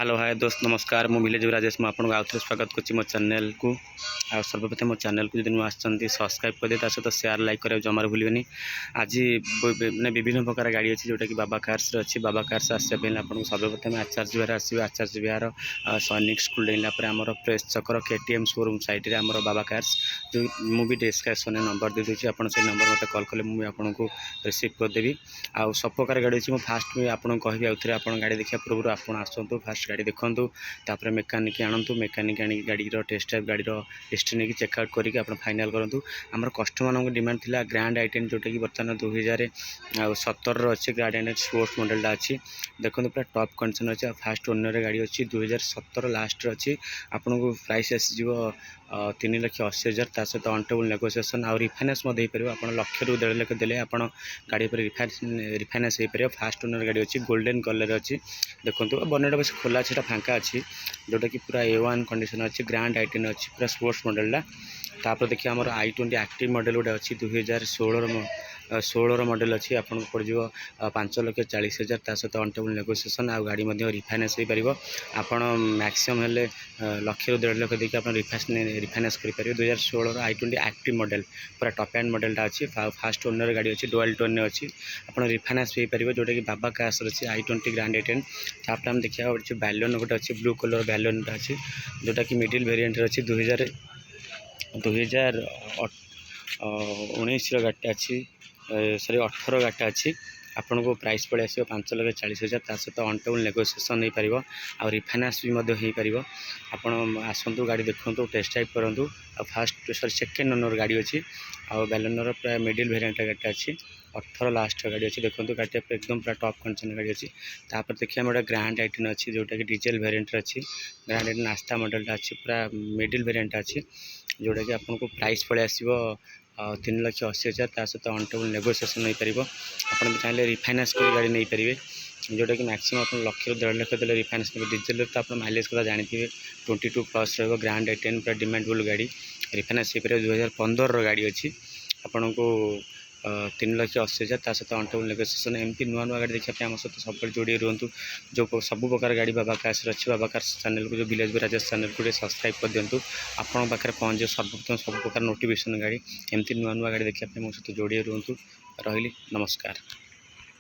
Hello hi दोस्त नमस्कार मु विलेज राजेश मैं आपको आउ थे स्वागत करुँच मो चैनल को आ सर्वप्रथम मो चैनल को जो आसती सब्सक्राइब कर दिए सहित शेयर लाइक करा जमार भूलें। आज मैंने विभिन्न प्रकार गाड़ी अच्छी जोटा कि बाबा कार्स अच्छी बाबा कार्स आसपा आपको सर्वप्रथम आचार्य विहार आसवे आचार्य विहार सैनिक स्कूल डेला आमर प्रेस चक्र केटीएम शोरूम साइड आमर बाबा कार्स जो मुझे डिस्क्रिप्शन नंबर दे दूसरी आप नंबर मत कल कले मुझे आपको रिसीव करदेवी। आउ सब प्रकार गाड़ी अच्छी मुझे फास्ट भी आपको कहि आउ थे आप गाड़ी देखा पूर्व आप आसतु फास्ट गाड़ी देखूँ तापर मेकानिक आणतु मेकानिक आनी गाड़ी टेस्ट ड्राइव गाड़ी हिस्ट्री नहीं चेकआउट करके आप फाइनाल करूँ। आम कस्टमर डिमांड थी ग्रांड आई10 जोटा कि बर्तमान 2017 अच्छे ग्रांड आई10 स्पोर्ट्स मॉडल अच्छी देखो पूरा टॉप कंडीशन अच्छे फास्ट ओनर गाड़ी अच्छी 2017 लास्ट अच्छी आपन को प्राइस आसीज 3,80,000 ता सहित अनटेबल नेगोशिएशन आउ रिफाइनान्स हो पार आप लक्ष रु 1.5 लाख देले आप गाड़ी पर रिफाइनान्स हो पार फास्ट ओनर गाड़ी अच्छी गोल्डन कलर अच्छी देखो बनेट बस खोला अच्छी फाँका अच्छी जोटा कि पूरा A1 कंडीशन अच्छी ग्रांड आई10 अच्छी पूरा स्पोर्ट्स मॉडल तापर देखिए आमर i20 एक्टिव मॉडल गोटे अच्छी 2016 मॉडल अच्छी आपको पड़ जाव 5,40,000 ता सहित अनटेबल नेगोशिएशन आ गाड़ी रिफाइनान्स हो पार आप मैक्सिमम हेल्ले लक्ष रु 1.5 लाख देखिए आप रिफाइनान्स करेंगे। 2016 i20 एक्टिव मॉडल पूरा टॉप एंड मॉडलटा अच्छी फास्ट ओनर गाड़ी अच्छी डुअल टोन अच्छी आप रिफाइनान्स हो पार जोटा कि बाबा कार्स अच्छी i20 ग्रांड आई10 तापर हम देखा अच्छे बैलन गोटे अच्छी ब्लू कलर बैलूनटा अच्छी जोटा कि मिडिल वेरिएंट अच्छी 2019 गाड़ी अच्छी सॉरी 18 गाड़ी अच्छी आपन को प्राइस पड़े आस 5,40,000 ता सहित अनटेबल नेगोशिएशन हो पार आ रिफाइनान्स भी हो पार आपड़ आसतु गाड़ी देखूँ टेस्ट ड्राइव करूँ आ फास्ट सॉरी सेकेंड ओनर गाड़ी अच्छी आ बैलूनर प्राय मिडिल वेरिएंट गाड़ी अच्छी 18 लास्ट गाड़ी अच्छी देखो गाड़ी एकदम पूरा टॉप कंडीशन गाड़ी अच्छी तापर देखिए गोटे ग्रांड आई10 अच्छी जोटा कि डीजेल वेरिएंट अच्छी ग्रांड आई10 आस्था मॉडलटा अच्छी पूरा मिडिल वेरिएंट अच्छी जोटा कि आपको प्राइस पड़े आस 3,80,000 ता सहित अनटेबल नेगोशिएशन हो पार आप चाहिए रिफाइनान्स कर गाड़ी नहीं पारे जोटा कि मैक्सिमम आप लक्ष रु 1.5 लाख देले रिफाइनान्स नहीं डीजेल तो आप माइलेज कथा जानते 22+ रहा ग्रांड आई10 पूरा डिमांडेबल गाड़ी रिफाइनान्स हो पार 2015 गाड़ी अच्छी आपन को 3,80,000 ता सहित अनटेबल नेगोशिएशन एमती नुआ नुआ गाड़ी देखा आम सहित सब जोड़ी रुहतु जो सब प्रकार गाड़ी बाबा कार्स अच्छी बाबा कार्स चैनल को जो विलेज राजेश चैनल को सब्सक्राइब कर दिंतु आपन पाखे पहुँचे सर्वप्रथम सब प्रकार नोटिफिकेशन गाड़ी एमती नुआ नुआ गाड़ी देखा मो सहित जोड़ी रुहतु रही नमस्कार।